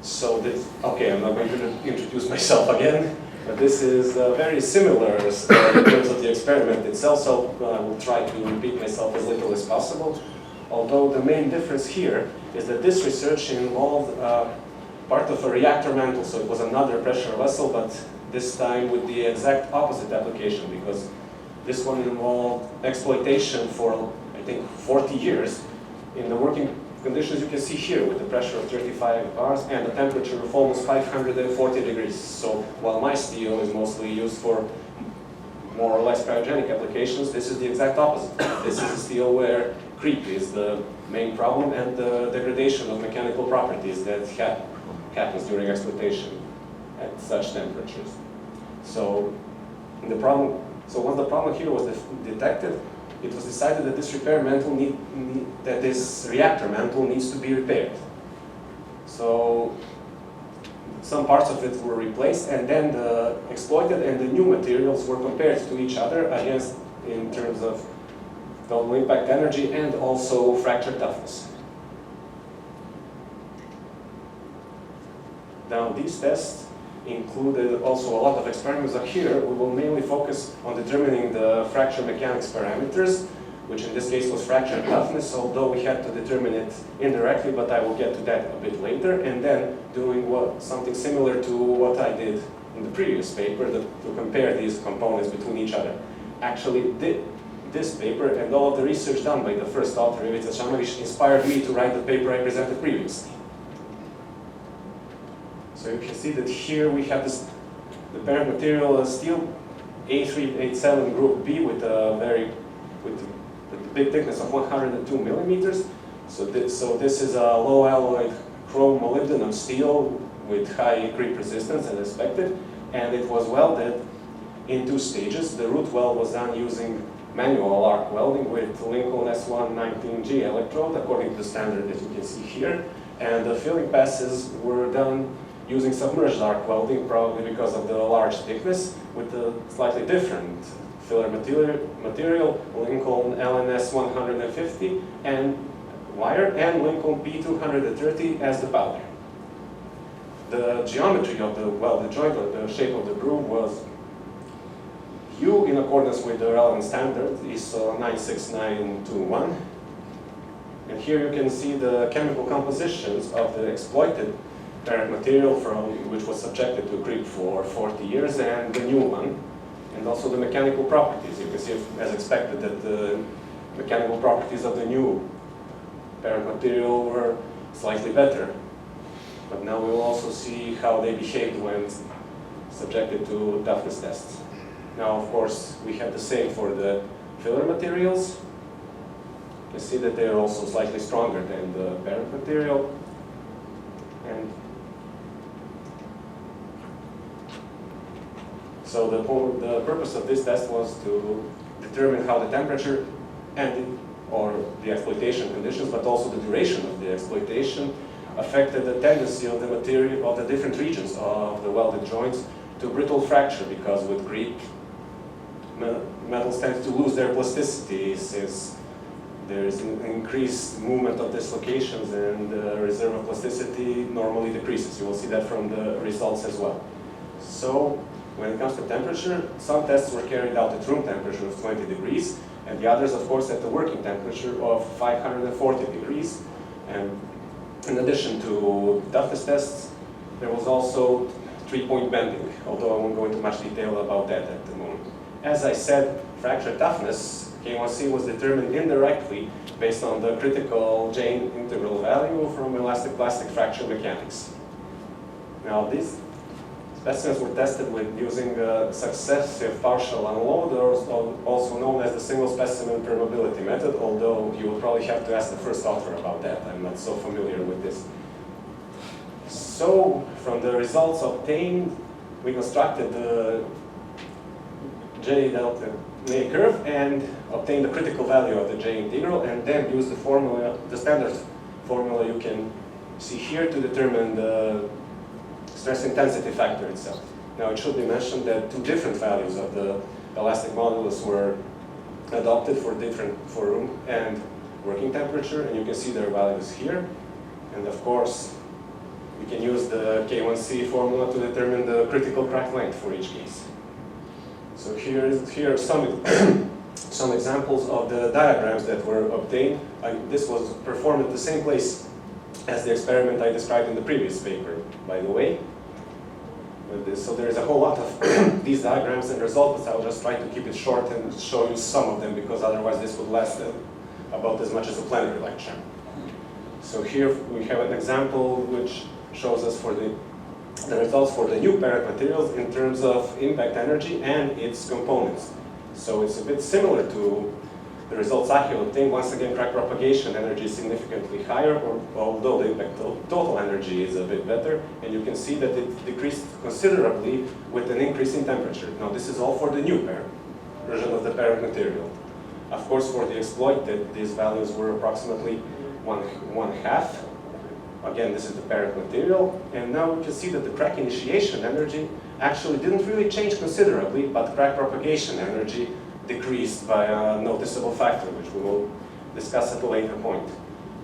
So this, okay, I'm not going to introduce myself again, but this is very similar in terms of the experiment itself, so I will try to repeat myself as little as possible. Although the main difference here is that this research involved part of a reactor mantle, so it was another pressure vessel, but this time with the exact opposite application, because this one involved exploitation for, I think, 40 years in the working conditions you can see here with the pressure of 35 bars and a temperature of almost 540 degrees. So while my steel is mostly used for more or less cryogenic applications, this is the exact opposite. This is a steel where creep is the main problem and the degradation of mechanical properties that happens during exploitation at such temperatures. So once the problem here was detected, it was decided that this repair mantle that this reactor mantle needs to be repaired. So some parts of it were replaced, and then the exploited and the new materials were compared to each other against in terms of total impact energy and also fracture toughness. Now these tests included also a lot of experiments. Here we will mainly focus on determining the fracture mechanics parameters, which in this case was fracture toughness, although we had to determine it indirectly, but I will get to that a bit later, and then doing something similar to what I did in the previous paper to compare these components between each other. Actually, this paper and all of the research done by the first author, Ivica Šamarić, inspired me to write the paper I presented previously. So you can see that here we have the parent material is steel A387 group B with a big thickness of 102 millimeters. So this is a low alloy chrome molybdenum steel with high creep resistance as expected, and it was welded in 2 stages. The root weld was done using manual arc welding with Lincoln S119G electrode according to the standard that you can see here, and the filling passes were done using submerged arc welding, probably because of the large thickness, with a slightly different filler material, Lincoln LNS 150 and wire, and Lincoln P230 as the powder. The geometry of the welded joint, or the shape of the groove, was U in accordance with the relevant standard, ISO 96921. And here you can see the chemical compositions of the exploited parent material which was subjected to creep for 40 years, and the new one, and also the mechanical properties. You can see, as expected, that the mechanical properties of the new parent material were slightly better. But now we will also see how they behaved when subjected to toughness tests. Now, of course, we have the same for the filler materials. You can see that they are also slightly stronger than the parent material. And so the purpose of this test was to determine how the temperature or the exploitation conditions, but also the duration of the exploitation, affected the tendency of the material of the different regions of the welded joints to brittle fracture, because with creep, metals tend to lose their plasticity since there is an increased movement of dislocations, and the reserve of plasticity normally decreases. You will see that from the results as well. So when it comes to temperature, some tests were carried out at room temperature of 20 degrees, and the others, of course, at the working temperature of 540 degrees. And in addition to toughness tests, there was also 3-point bending, although I won't go into much detail about that at the moment. As I said, fracture toughness, K1C, was determined indirectly based on the critical J integral value from elastic plastic fracture mechanics. Now, these specimens were tested with using successive partial unload, or also known as the single specimen permeability method, although you will probably have to ask the first author about that. I'm not so familiar with this. So, from the results obtained, we constructed the J delta May curve and obtained the critical value of the J integral, and then used the formula, the standard formula you can see here, to determine the stress intensity factor itself. Now, it should be mentioned that 2 different values of the elastic modulus were adopted for room and working temperature, and you can see their values here. And of course, we can use the K1C formula to determine the critical crack length for each case. So here are some some examples of the diagrams that were obtained. This was performed at the same place as the experiment I described in the previous paper, by the way. So there is a whole lot of these diagrams and results, but I'll just try to keep it short and show you some of them, because otherwise this would last about as much as a plenary lecture. So here we have an example which shows us for the results for the new parent materials in terms of impact energy and its components. So it's a bit similar to the results I have obtained. Once again, crack propagation energy is significantly higher, although the impact total energy is a bit better. And you can see that it decreased considerably with an increase in temperature. Now this is all for the new parent version of the parent material. Of course, for the exploited, these values were approximately one half. Again, this is the parent material. And now we can see that the crack initiation energy actually didn't really change considerably, but crack propagation energy decreased by a noticeable factor, which we will discuss at a later point.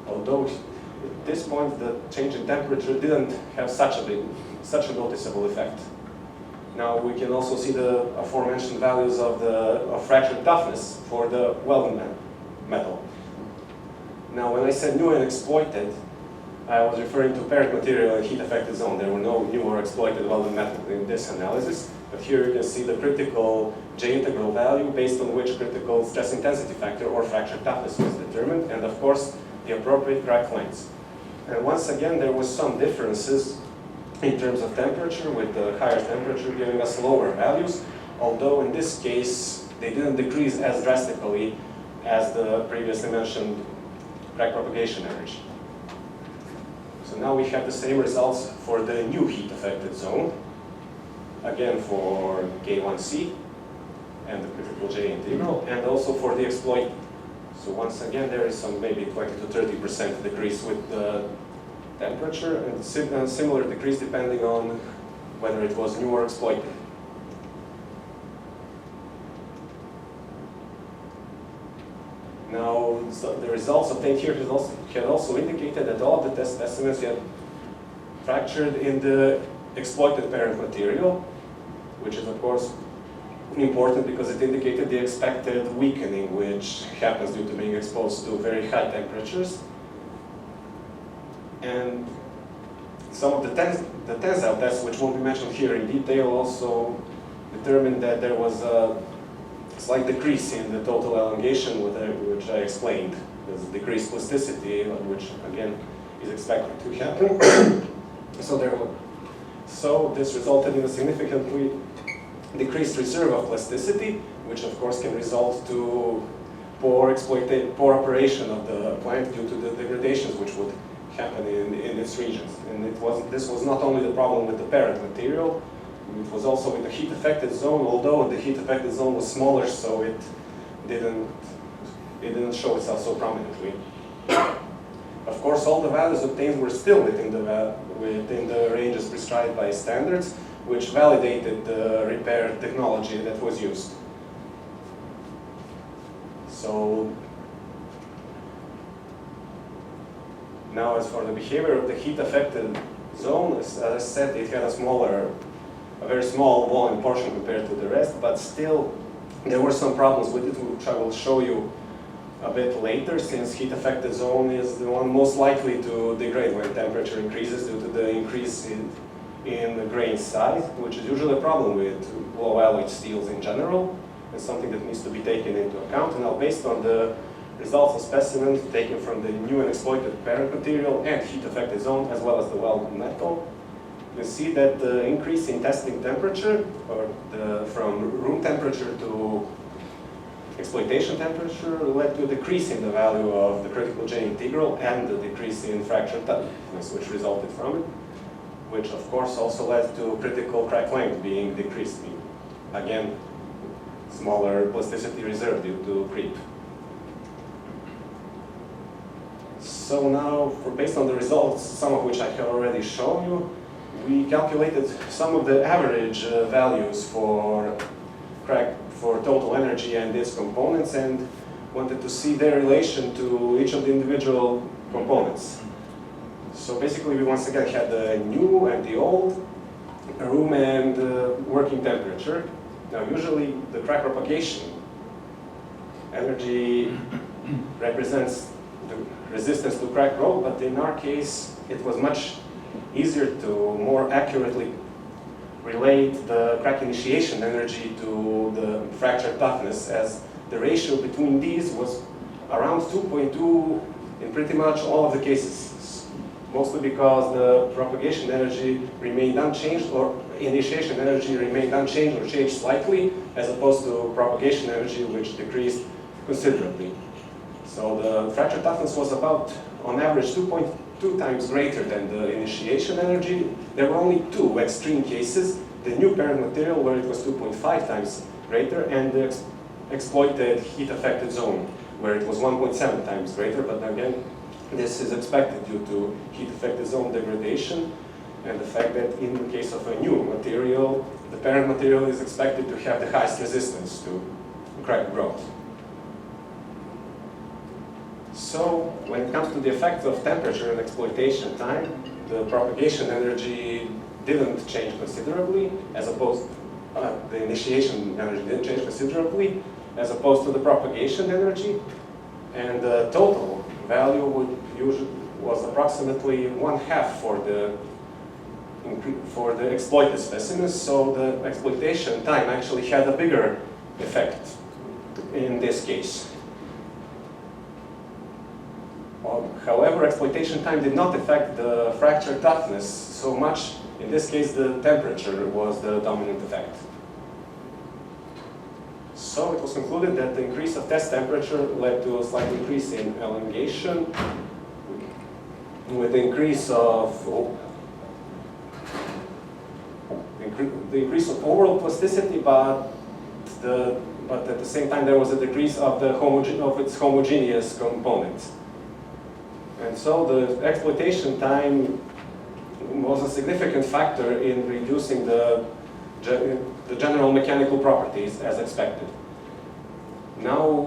Although at this point the change in temperature didn't have such a noticeable effect. Now we can also see the aforementioned values of fracture toughness for the welded metal. Now when I said new and exploited, I was referring to parent material and heat affected zone. There were no new or exploited welded metal in this analysis. But here you can see the critical J integral value based on which critical stress intensity factor or fracture toughness was determined, and of course the appropriate crack lengths. And once again there was some differences in terms of temperature, with the higher temperature giving us lower values, although in this case they didn't decrease as drastically as the previously mentioned crack propagation energy. So now we have the same results for the new heat affected zone. Again for K1C and the critical J integral, and also for the exploit. So once again there is some maybe 20 to 30% decrease with the temperature, and a similar decrease depending on whether it was new or exploited. Now the results obtained here had also indicated that all of the test specimens had fractured in the exploited parent material, which is of course important because it indicated the expected weakening which happens due to being exposed to very high temperatures. And some of the tensile tests, which won't be mentioned here in detail, also determined that there was a slight decrease in the total elongation, which I explained. There's decreased plasticity, which again is expected to happen. So this resulted in a significantly decreased reserve of plasticity, which of course can result to poor operation of the plant due to the degradations which would happen in its regions. And this was not only the problem with the parent material, it was also with the heat affected zone, although the heat affected zone was smaller, so it didn't show itself so prominently. Of course, all the values obtained were still within the ranges prescribed by standards, which validated the repair technology that was used. So now as for the behavior of the heat affected zone, as I said, it had a very small volume portion compared to the rest, but still there were some problems with it, which I will show you a bit later, since heat affected zone is the one most likely to degrade when temperature increases due to the increase in the grain size, which is usually a problem with low alloy steels in general, and something that needs to be taken into account. And now, based on the results of specimens taken from the new and exploited parent material and heat affected zone, as well as the welded metal, you see that the increase in testing temperature, or from room temperature to exploitation temperature, led to a decrease in the value of the critical J integral and the decrease in fracture toughness, which resulted from it, which of course also led to critical crack length being decreased. Again, smaller plasticity reserve due to creep. So now, based on the results, some of which I have already shown you, we calculated some of the average values for total energy and its components, and wanted to see their relation to each of the individual components. So So basically, we once again had the new and the old room and working temperature. Now, usually the crack propagation energy represents the resistance to crack growth, but in our case, it was much easier to more accurately relate the crack initiation energy to the fracture toughness, as the ratio between these was around 2.2 in pretty much all of the cases, mostly because the propagation energy remained unchanged, or initiation energy remained unchanged or changed slightly, as opposed to propagation energy, which decreased considerably. So the fracture toughness was about, on average, 2.2 times greater than the initiation energy. There were only two extreme cases: the new parent material, where it was 2.5 times greater, and the exploited heat-affected zone, where it was 1.7 times greater. But again, this is expected due to heat-affected zone degradation and the fact that in the case of a new material, the parent material is expected to have the highest resistance to crack growth. So when it comes to the effect of temperature and exploitation time, the propagation energy didn't change considerably, as opposed the initiation energy didn't change considerably, as opposed to the propagation energy, and the total value was approximately 1/2 for the exploited specimens. So the exploitation time actually had a bigger effect in this case. However, exploitation time did not affect the fracture toughness so much. In this case, the temperature was the dominant effect. So it was concluded that the increase of test temperature led to a slight increase in elongation, with the increase of overall plasticity, but at the same time there was a decrease of its homogeneous component. And so the exploitation time was a significant factor in reducing the general mechanical properties as expected. Now,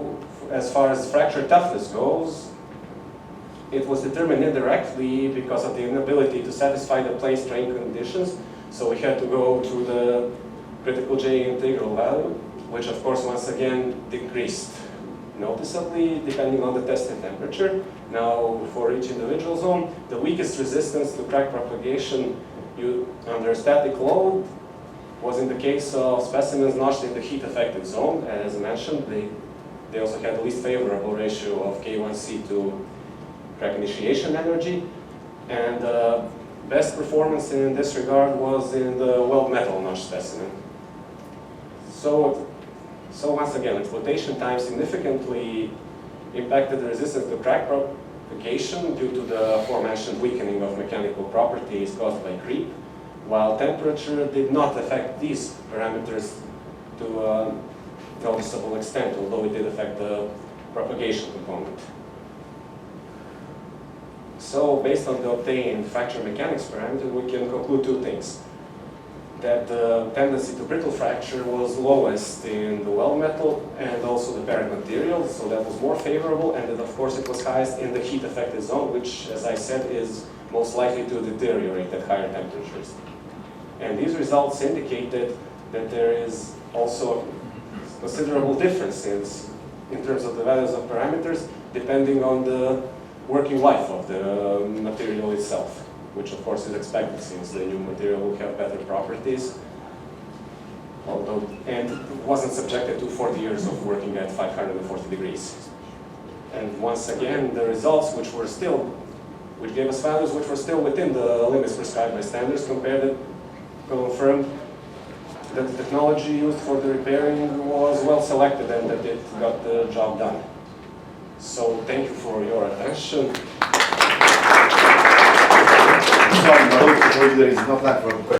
as far as fracture toughness goes, it was determined indirectly because of the inability to satisfy the plane strain conditions. So we had to go to the critical J integral value, which of course once again decreased noticeably depending on the tested temperature. Now, for each individual zone, the weakest resistance to crack propagation under static load was in the case of specimens notched in the heat-affected zone. As mentioned, they also had the least favorable ratio of K1C to crack initiation energy. And best performance in this regard was in the weld metal notch specimen. So once again, exploitation time significantly impacted the resistance to crack propagation due to the aforementioned weakening of mechanical properties caused by creep, while temperature did not affect these parameters to a noticeable extent, although it did affect the propagation component. So based on the obtained fracture mechanics parameter, we can conclude two things: that the tendency to brittle fracture was lowest in the weld metal and also the parent material, so that was more favorable, and that of course it was highest in the heat-affected zone, which, as I said, is most likely to deteriorate at higher temperatures. And these results indicated that there is also considerable differences in terms of the values of parameters depending on the working life of the material itself, which of course is expected since the new material will have better properties, and wasn't subjected to 40 years of working at 540 degrees. And once again, the results which gave us values which were still within the limits prescribed by standards, confirmed that the technology used for the repairing was well selected and that it got the job done. So thank you for your attention. Sorry, there is no time for questions.